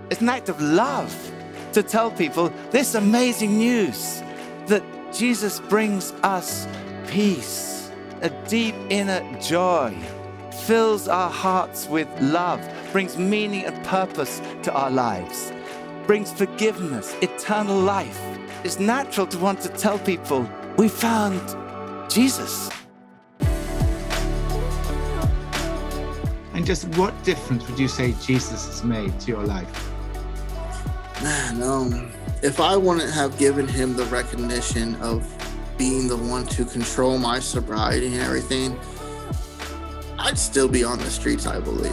It's an act of love to tell people this amazing news that Jesus brings us peace, a deep inner joy, fills our hearts with love, brings meaning and purpose to our lives, brings forgiveness, eternal life. It's natural to want to tell people we found Jesus. And just what difference would you say Jesus has made to your life? Man, if I wouldn't have given him the recognition of being the one to control my sobriety and everything, I'd still be on the streets, I believe.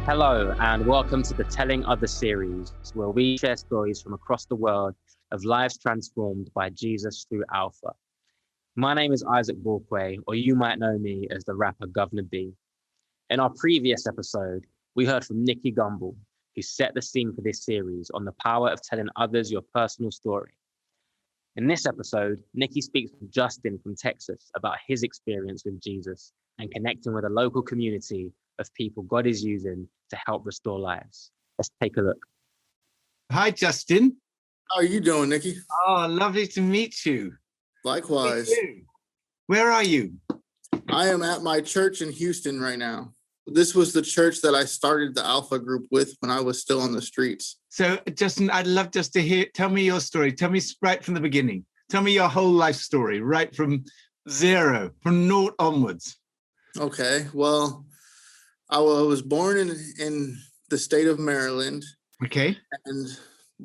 Hello, and welcome to the Telling Others series, where we share stories from across the world of lives transformed by Jesus through Alpha. My name is Isaac Borquay, or you might know me as the rapper Governor B. In our previous episode, we heard from Nicky Gumbel, who set the scene for this series on the power of telling others your personal story. In this episode, Nicky speaks with Justin from Texas about his experience with Jesus and connecting with a local community of people God is using to help restore lives. Let's take a look. Hi, Justin. How are you doing, Nicky? Oh, lovely to meet you. Likewise. Where are you? I am at my church in Houston right now. This was the church that I started the Alpha group with when I was still on the streets. So, Justin, I'd love just to hear, tell me your story. Tell me right from the beginning. Tell me your whole life story, right from zero, from naught onwards. Okay, well, I was born in the state of Maryland. Okay. And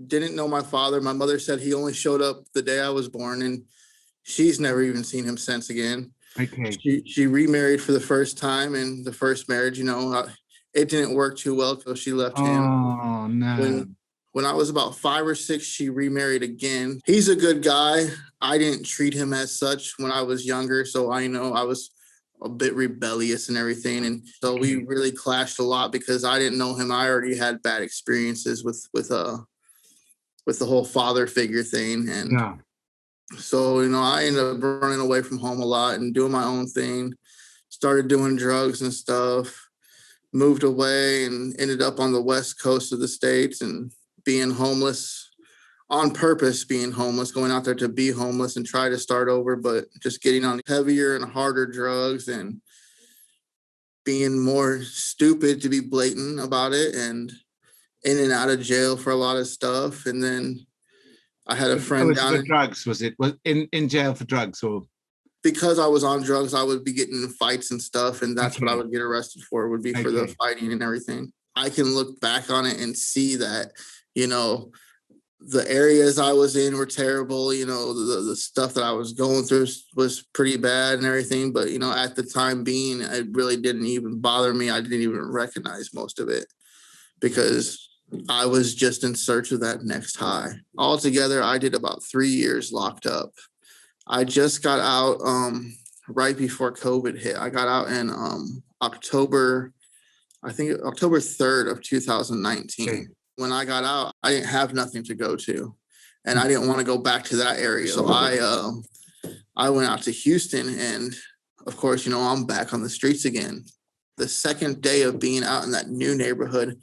didn't know my father. My mother said he only showed up the day I was born, and she's never even seen him since again. Okay. She remarried for the first time, and the first marriage, it didn't work too well, so she left him. Oh, no. When I was about 5 or 6, she remarried again. He's a good guy. I didn't treat him as such when I was younger, so I was a bit rebellious and everything, and so we really clashed a lot because I didn't know him. I already had bad experiences with the whole father figure thing, and Yeah. so I ended up running away from home a lot and doing my own thing. Started doing drugs and stuff. Moved away and ended up on the west coast of the States and being homeless on purpose, going out there to be homeless and try to start over, but just getting on heavier and harder drugs and being more stupid, to be blatant about it, and in and out of jail for a lot of stuff. And then I had a friend down for drugs, was it? Was in jail for drugs, or because I was on drugs, I would be getting in fights and stuff, and that's what I would get arrested for, would be for the fighting and everything. I can look back on it and see that, the areas I was in were terrible. The stuff that I was going through was pretty bad and everything. But, at the time being, it really didn't even bother me. I didn't even recognize most of it because I was just in search of that next high. Altogether, I did about 3 years locked up. I just got out right before COVID hit. I got out in October 3rd of 2019. Okay. When I got out, I didn't have nothing to go to, and I didn't want to go back to that area. So I went out to Houston, and of course, I'm back on the streets again. The second day of being out in that new neighborhood,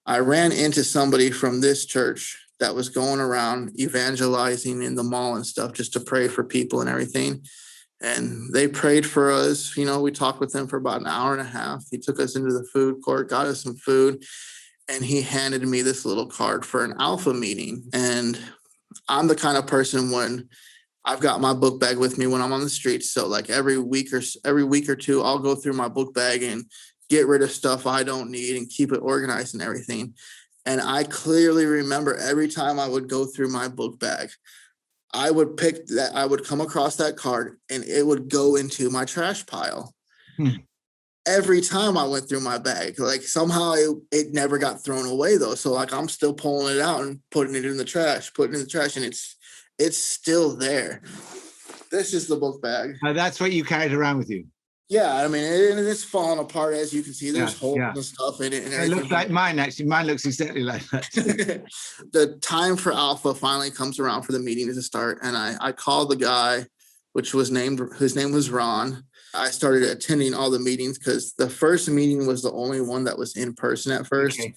I ran into somebody from this church that was going around evangelizing in the mall and stuff just to pray for people and everything. And they prayed for us. We talked with them for about an hour and a half. He took us into the food court, got us some food, and he handed me this little card for an Alpha meeting. And I'm the kind of person when I've got my book bag with me when I'm on the streets. So like every week or two, I'll go through my book bag and get rid of stuff I don't need and keep it organized and everything. And I clearly remember every time I would go through my book bag, I would come across that card and it would go into my trash pile. Every time I went through my bag, like somehow it never got thrown away though. So like I'm still pulling it out and putting it in the trash, and it's still there. This is the book bag. That's what you carried around with you. Yeah, I mean, it's falling apart, as you can see. There's holes and stuff in it. And it looks like mine, actually. Mine looks exactly like that. The time for Alpha finally comes around for the meeting to start. And I called the guy his name was Ron. I started attending all the meetings because the first meeting was the only one that was in person at first. Okay.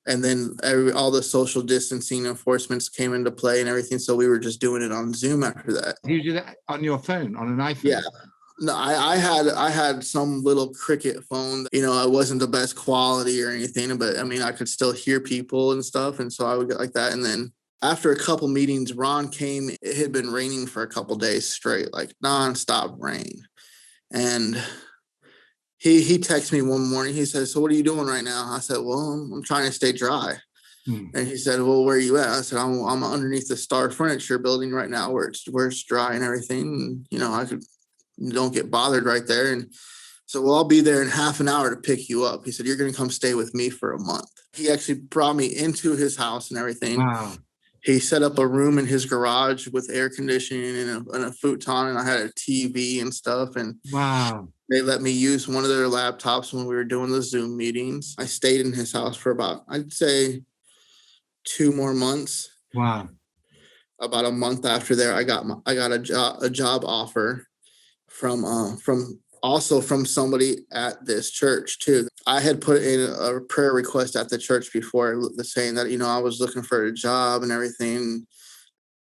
And then all the social distancing enforcements came into play and everything. So we were just doing it on Zoom after that. You do that on your phone, on an iPhone? Yeah. No, I had some little Cricket phone. You know, it wasn't the best quality or anything, but I mean, I could still hear people and stuff. And so I would get like that. And then after a couple meetings, Ron came. It had been raining for a couple days straight, like nonstop rain. And he texted me one morning. He said, "So what are you doing right now?" I said, "Well, I'm trying to stay dry." And he said, "Well, where are you at?" I said, I'm underneath the Star Furniture building right now where it's dry and everything. And, you know, don't get bothered right there. And so, "Well, I'll be there in half an hour to pick you up." He said, "You're going to come stay with me for a month." He actually brought me into his house and everything. Wow. He set up a room in his garage with air conditioning and a futon, and I had a TV and stuff. And wow, they let me use one of their laptops when we were doing the Zoom meetings. I stayed in his house for about, I'd say, 2 more months. Wow. About a month after there, I got a job offer from somebody at this church too. I had put in a prayer request at the church before, saying that, you know, I was looking for a job and everything.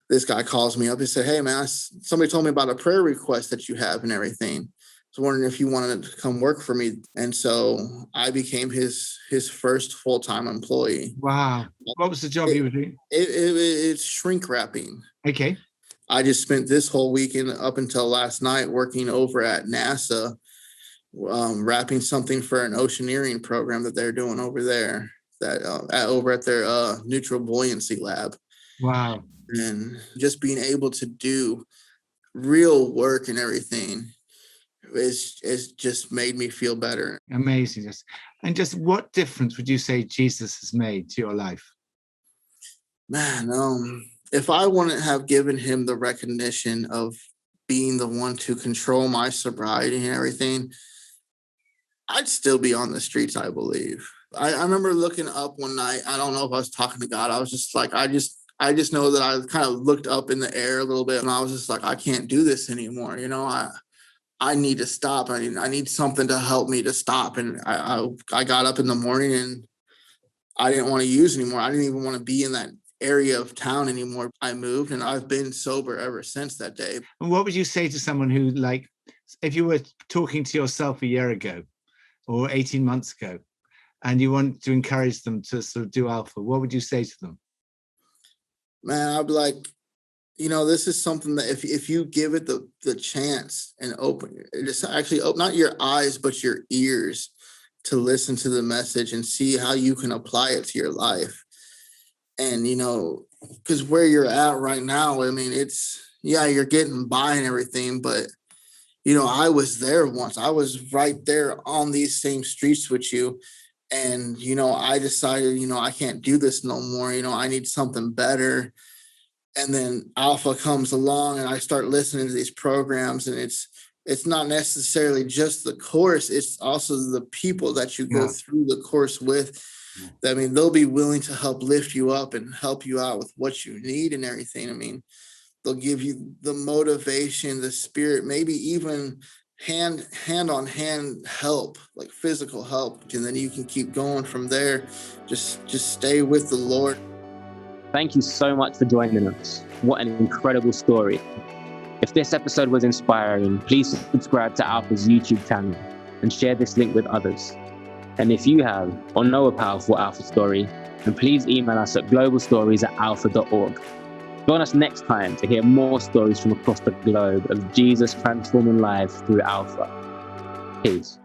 This guy calls me up. He said, "Hey man, somebody told me about a prayer request that you have and everything. I was wondering if you wanted to come work for me." And so I became his first full-time employee. Wow. What was the job you were doing? It's shrink wrapping. Okay. I just spent this whole weekend up until last night working over at NASA, wrapping something for an oceaneering program that they're doing over there, over at their neutral buoyancy lab. Wow. And just being able to do real work and everything it's just made me feel better. Amazing. And just what difference would you say Jesus has made to your life? Man, if I wouldn't have given him the recognition of being the one to control my sobriety and everything, I'd still be on the streets, I believe. I remember looking up one night. I don't know if I was talking to God. I was just like, I just know that I kind of looked up in the air a little bit, and I was just like, I can't do this anymore. You know, I need to stop. I need something to help me to stop. And I got up in the morning and I didn't want to use anymore. I didn't even want to be in that area of town anymore. I moved, and I've been sober ever since that day. And what would you say to someone who, like, if you were talking to yourself a year ago or 18 months ago, and you want to encourage them to sort of do Alpha, what would you say to them? Man, I'd be like, you know, this is something that if you give it the chance and just actually open not your eyes, but your ears to listen to the message and see how you can apply it to your life. And, you know, because where you're at right now, I mean, you're getting by and everything, but, you know, I was there once. I was right there on these same streets with you. And, you know, I decided, you know, I can't do this no more. You know, I need something better. And then Alpha comes along and I start listening to these programs, and it's not necessarily just the course. It's also the people that you go through the course with. I mean, they'll be willing to help lift you up and help you out with what you need and everything. I mean, they'll give you the motivation, the spirit, maybe even hand on hand help, like physical help. And then you can keep going from there. Just stay with the Lord. Thank you so much for joining us. What an incredible story. If this episode was inspiring, please subscribe to Alpha's YouTube channel and share this link with others. And if you have or know a powerful Alpha story, then please email us at globalstories@alpha.org. Join us next time to hear more stories from across the globe of Jesus transforming lives through Alpha. Peace.